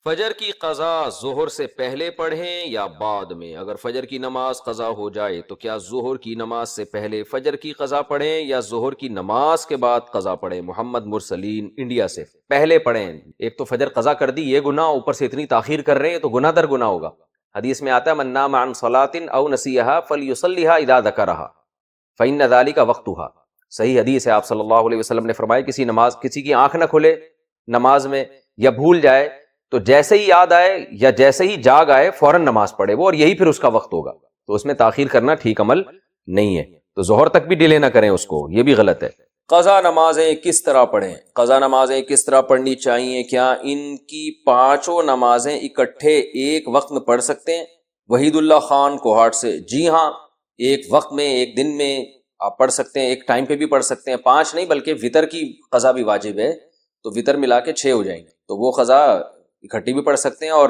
فجر کی قضا ظہر سے پہلے پڑھیں یا بعد میں؟ اگر فجر کی نماز قضا ہو جائے تو کیا ظہر کی نماز سے پہلے فجر کی قضا پڑھیں یا ظہر کی نماز کے بعد قضا پڑھیں؟ محمد مرسلین انڈیا سے۔ پہلے پڑھیں۔ ایک تو فجر قضا کر دی، یہ گناہ، اوپر سے اتنی تاخیر کر رہے ہیں تو گناہ در گناہ ہوگا۔ حدیث میں آتا ہے من نام عن صلاۃ او نسیھا فلیصلیھا اذا ذکرھا فإن ذلک وقتھا۔ صحیح حدیث ہے، آپ صلی اللہ علیہ وسلم نے فرمایا کسی کی آنکھ نہ کھلے نماز میں یا بھول جائے تو جیسے ہی یاد آئے یا جیسے ہی جاگ آئے فوراً نماز پڑھے وہ، اور یہی پھر اس کا وقت ہوگا۔ تو اس میں تاخیر کرنا ٹھیک عمل نہیں ہے، تو ظہر تک بھی ڈیلے نہ کریں اس کو، یہ بھی غلط ہے۔ قضا نمازیں کس طرح پڑھیں؟ قضا نمازیں کس طرح پڑھنی چاہیے؟ کیا ان کی پانچوں نمازیں اکٹھے ایک وقت میں پڑھ سکتے ہیں؟ وحید اللہ خان کوہاٹ سے۔ جی ہاں، ایک وقت میں، ایک دن میں آپ پڑھ سکتے ہیں، ایک ٹائم پہ بھی پڑھ سکتے ہیں۔ 5 نہیں بلکہ وطر کی قضا بھی واجب ہے، تو وطر ملا کے 6 ہو جائیں گے، تو وہ قضا اکٹھی بھی پڑھ سکتے ہیں۔ اور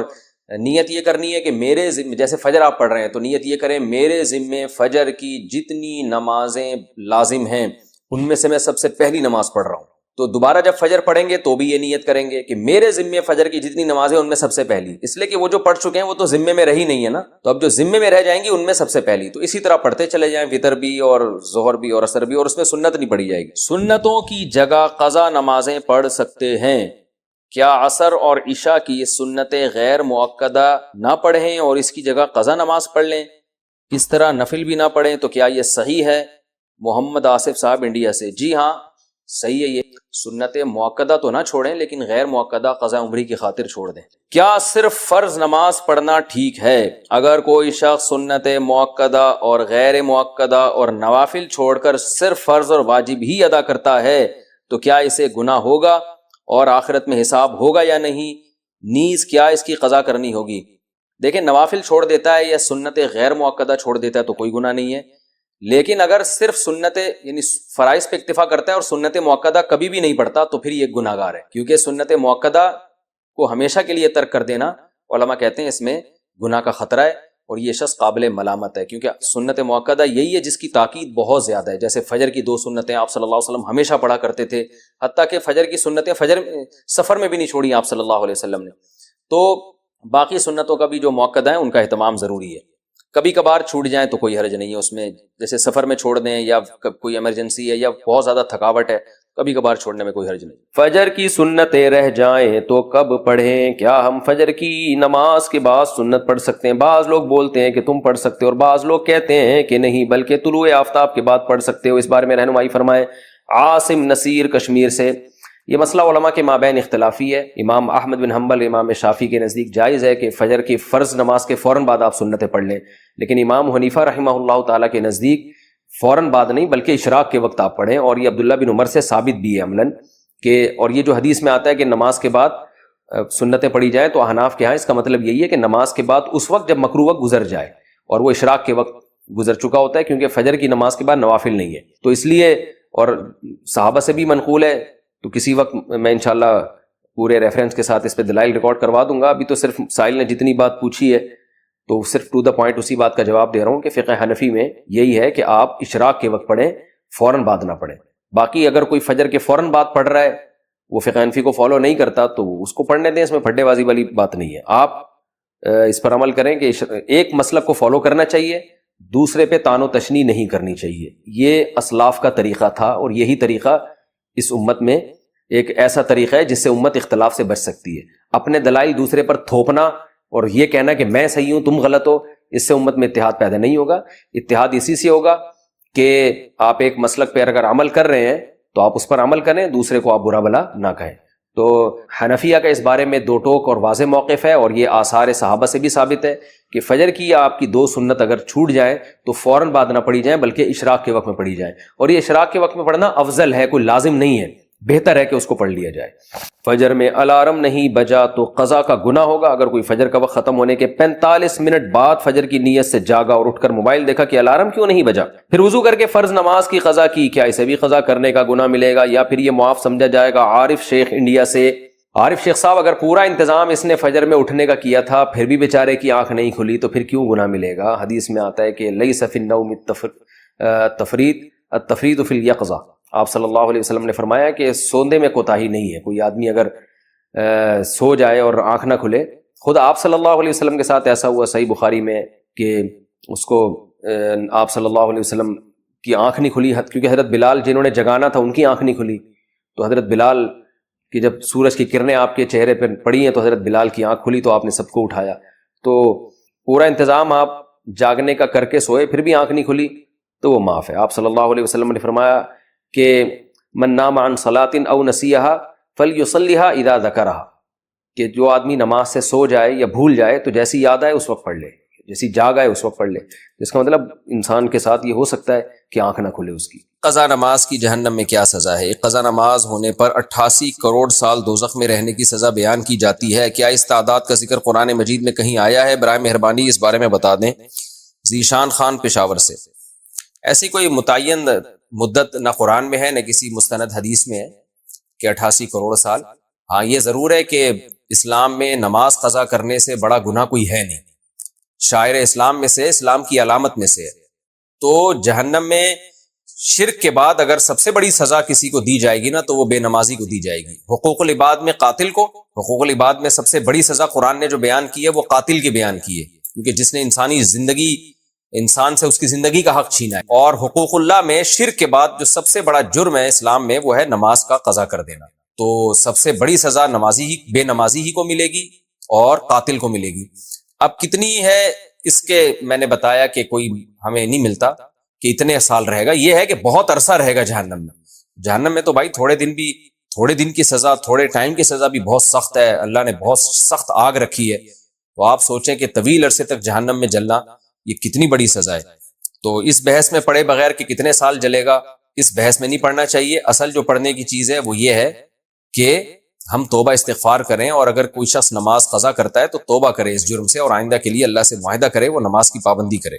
نیت یہ کرنی ہے کہ میرے ذمے، جیسے فجر آپ پڑھ رہے ہیں تو نیت یہ کریں میرے ذمے فجر کی جتنی نمازیں لازم ہیں ان میں سے میں سب سے پہلی نماز پڑھ رہا ہوں۔ تو دوبارہ جب فجر پڑھیں گے تو بھی یہ نیت کریں گے کہ میرے ذمے فجر کی جتنی نمازیں ان میں سب سے پہلی، اس لیے کہ وہ جو پڑھ چکے ہیں وہ تو ذمے میں رہی نہیں ہے نا، تو اب جو ذمے میں رہ جائیں گی ان میں سب سے پہلی۔ تو اسی طرح پڑھتے چلے جائیں، وطر بھی اور ظہر بھی اور عصر بھی، اور اس میں سنت نہیں پڑھی جائے گی۔ سنتوں کی جگہ قضا نمازیں پڑھ سکتے ہیں۔ کیا عصر اور عشاء کی سنتیں غیر مؤکدہ نہ پڑھیں اور اس کی جگہ قضا نماز پڑھ لیں؟ کس طرح نفل بھی نہ پڑھیں تو کیا یہ صحیح ہے؟ محمد آصف صاحب انڈیا سے۔ جی ہاں صحیح ہے، یہ سنت مؤکدہ تو نہ چھوڑیں لیکن غیر مؤکدہ قضا عمری کی خاطر چھوڑ دیں۔ کیا صرف فرض نماز پڑھنا ٹھیک ہے؟ اگر کوئی شخص سنت مؤکدہ اور غیر مؤکدہ اور نوافل چھوڑ کر صرف فرض اور واجب ہی ادا کرتا ہے تو کیا اسے گناہ ہوگا اور آخرت میں حساب ہوگا یا نہیں؟ نیز کیا اس کی قضا کرنی ہوگی؟ دیکھیں، نوافل چھوڑ دیتا ہے یا سنت غیر مؤکدہ چھوڑ دیتا ہے تو کوئی گناہ نہیں ہے، لیکن اگر صرف سنت یعنی فرائض پہ اکتفا کرتا ہے اور سنت مؤکدہ کبھی بھی نہیں پڑھتا تو پھر یہ گناہ گار ہے، کیونکہ سنت مؤکدہ کو ہمیشہ کے لیے ترک کر دینا علماء کہتے ہیں اس میں گناہ کا خطرہ ہے، اور یہ شخص قابل ملامت ہے، کیونکہ سنت مؤکدہ یہی ہے جس کی تاکید بہت زیادہ ہے۔ جیسے فجر کی 2 سنتیں آپ صلی اللہ علیہ وسلم ہمیشہ پڑھا کرتے تھے، حتیٰ کہ فجر کی سنتیں سفر میں بھی نہیں چھوڑی آپ صلی اللہ علیہ وسلم نے۔ تو باقی سنتوں کا بھی جو مؤکدہ ہیں ان کا اہتمام ضروری ہے، کبھی کبھار چھوٹ جائیں تو کوئی حرج نہیں ہے اس میں، جیسے سفر میں چھوڑ دیں یا کوئی ایمرجنسی ہے یا بہت زیادہ تھکاوٹ ہے، کبھی کبھار چھوڑنے میں کوئی حرج نہیں۔ فجر کی سنتیں رہ جائیں تو کب پڑھیں؟ کیا ہم فجر کی نماز کے بعد سنت پڑھ سکتے ہیں؟ بعض لوگ بولتے ہیں کہ تم پڑھ سکتے ہو اور بعض لوگ کہتے ہیں کہ نہیں بلکہ طلوع آفتاب کے بعد پڑھ سکتے ہو، اس بارے میں رہنمائی فرمائیں۔ عاصم نصیر کشمیر سے۔ یہ مسئلہ علماء کے مابین اختلافی ہے۔ امام احمد بن حنبل، امام شافعی کے نزدیک جائز ہے کہ فجر کی فرض نماز کے فوراً بعد آپ سنتیں پڑھ لیں، لیکن امام حنیفہ رحمہ اللہ تعالیٰ کے نزدیک فوراً بعد نہیں بلکہ اشراق کے وقت آپ پڑھیں، اور یہ عبداللہ بن عمر سے ثابت بھی ہے عملاً کہ، اور یہ جو حدیث میں آتا ہے کہ نماز کے بعد سنتیں پڑھی جائیں تو احناف کے ہاں اس کا مطلب یہی ہے کہ نماز کے بعد اس وقت جب مکروہ وقت گزر جائے، اور وہ اشراق کے وقت گزر چکا ہوتا ہے، کیونکہ فجر کی نماز کے بعد نوافل نہیں ہے، تو اس لیے، اور صحابہ سے بھی منقول ہے، تو کسی وقت میں انشاءاللہ پورے ریفرنس کے ساتھ اس پہ دلائل ریکارڈ کروا دوں گا۔ ابھی تو صرف سائل نے جتنی بات پوچھی ہے تو صرف ٹو دا پوائنٹ اسی بات کا جواب دے رہا ہوں کہ فقہ حنفی میں یہی ہے کہ آپ اشراق کے وقت پڑھیں، فوراً بعد نہ پڑھیں۔ باقی اگر کوئی فجر کے فوراً بعد پڑھ رہا ہے، وہ فقہ حنفی کو فالو نہیں کرتا تو اس کو پڑھنے دیں، اس میں پھڈے بازی والی بات نہیں ہے۔ آپ اس پر عمل کریں کہ ایک مسلک کو فالو کرنا چاہیے، دوسرے پہ تان و تشنیع نہیں کرنی چاہیے۔ یہ اسلاف کا طریقہ تھا، اور یہی طریقہ اس امت میں ایک ایسا طریقہ ہے جس سے امت اختلاف سے بچ سکتی ہے۔ اپنے دلائل دوسرے پر تھوپنا اور یہ کہنا کہ میں صحیح ہوں تم غلط ہو، اس سے امت میں اتحاد پیدا نہیں ہوگا۔ اتحاد اسی سے ہوگا کہ آپ ایک مسلک پہ اگر عمل کر رہے ہیں تو آپ اس پر عمل کریں، دوسرے کو آپ برا بھلا نہ کہیں۔ تو حنفیہ کا اس بارے میں 2 ٹوک اور واضح موقف ہے، اور یہ آثار صحابہ سے بھی ثابت ہے کہ فجر کی یا آپ کی 2 سنت اگر چھوٹ جائیں تو فوراً بعد نہ پڑھی جائیں بلکہ اشراق کے وقت میں پڑھی جائیں، اور یہ اشراق کے وقت میں پڑھنا افضل ہے، کوئی لازم نہیں ہے، بہتر ہے کہ اس کو پڑھ لیا جائے۔ فجر میں الارم نہیں بجا تو قضا کا گناہ ہوگا؟ اگر کوئی فجر کا وقت ختم ہونے کے 45 منٹ بعد فجر کی نیت سے جاگا اور اٹھ کر موبائل دیکھا کہ الارم کیوں نہیں بجا، پھر وضو کر کے فرض نماز کی قضا کی، کیا اسے بھی قضا کرنے کا گناہ ملے گا یا پھر یہ معاف سمجھا جائے گا؟ عارف شیخ انڈیا سے۔ عارف شیخ صاحب، اگر پورا انتظام اس نے فجر میں اٹھنے کا کیا تھا پھر بھی بیچارے کی آنکھ نہیں کھلی تو پھر کیوں گناہ ملے گا؟ حدیث میں آتا ہے کہ لیس فی النوم التفریط فی الیقظہ، آپ صلی اللہ علیہ وسلم نے فرمایا کہ سوندے میں کوتاہی نہیں ہے۔ کوئی آدمی اگر سو جائے اور آنکھ نہ کھلے. خود آپ صلی اللہ علیہ وسلم کے ساتھ ایسا ہوا صحیح بخاری میں کہ اس کو آپ صلی اللہ علیہ وسلم کی آنکھ نہیں کھلی، کیونکہ حضرت بلال جنہوں نے جگانا تھا ان کی آنکھ نہیں کھلی. تو حضرت بلال کی جب سورج کی کرنیں آپ کے چہرے پہ پڑی ہیں تو حضرت بلال کی آنکھ کھلی تو آپ نے سب کو اٹھایا. تو پورا انتظام آپ جاگنے کا کر کے سوئے پھر بھی آنکھ نہیں کھلی تو وہ معاف ہے. آپ صلی اللہ علیہ وسلم نے فرمایا کہ من نام عن صلاۃ او نسیھا فلیصلیھا اذا ذکرھا، کہ جو آدمی نماز سے سو جائے یا بھول جائے تو جیسی یاد آئے اس وقت پڑھ لے، جیسی جاگ آئے اس وقت پڑھ لے. جس کا مطلب انسان کے ساتھ یہ ہو سکتا ہے کہ آنکھ نہ کھلے اس کی. قضا نماز کی جہنم میں کیا سزا ہے؟ ایک قضا نماز ہونے پر 88 کروڑ سال دوزخ میں رہنے کی سزا بیان کی جاتی ہے. کیا اس تعداد کا ذکر قرآن مجید میں کہیں آیا ہے؟ برائے مہربانی اس بارے میں بتا دیں. ذیشان خان پشاور سے. ایسی کوئی متعین مدت نہ قرآن میں ہے نہ کسی مستند حدیث میں ہے کہ 88 کروڑ سال. ہاں یہ ضرور ہے کہ اسلام میں نماز قضا کرنے سے بڑا گناہ کوئی ہے نہیں، شاعر اسلام میں سے، اسلام کی علامت میں سے ہے. تو جہنم میں شرک کے بعد اگر سب سے بڑی سزا کسی کو دی جائے گی نا تو وہ بے نمازی کو دی جائے گی. حقوق العباد میں قاتل کو، حقوق العباد میں سب سے بڑی سزا قرآن نے جو بیان کی ہے وہ قاتل کی بیان کی ہے، کیونکہ جس نے انسانی زندگی، انسان سے اس کی زندگی کا حق چھینا ہے. اور حقوق اللہ میں شرک کے بعد جو سب سے بڑا جرم ہے اسلام میں وہ ہے نماز کا قضا کر دینا. تو سب سے بڑی سزا نمازی ہی، بے نمازی ہی کو ملے گی اور قاتل کو ملے گی. اب کتنی ہے اس کے میں نے بتایا کہ کوئی ہمیں نہیں ملتا کہ اتنے سال رہے گا. یہ ہے کہ بہت عرصہ رہے گا جہنم میں. جہنم میں تو بھائی تھوڑے دن کی سزا، تھوڑے ٹائم کی سزا بھی بہت سخت ہے. اللہ نے بہت سخت آگ رکھی ہے. تو آپ سوچیں کہ طویل عرصے تک جہنم میں جلنا یہ کتنی بڑی سزا ہے. تو اس بحث میں پڑے بغیر کہ کتنے سال جلے گا، اس بحث میں نہیں پڑھنا چاہیے. اصل جو پڑھنے کی چیز ہے وہ یہ ہے کہ ہم توبہ استغفار کریں، اور اگر کوئی شخص نماز قضا کرتا ہے تو توبہ کرے اس جرم سے، اور آئندہ کے لیے اللہ سے معاہدہ کرے وہ نماز کی پابندی کرے.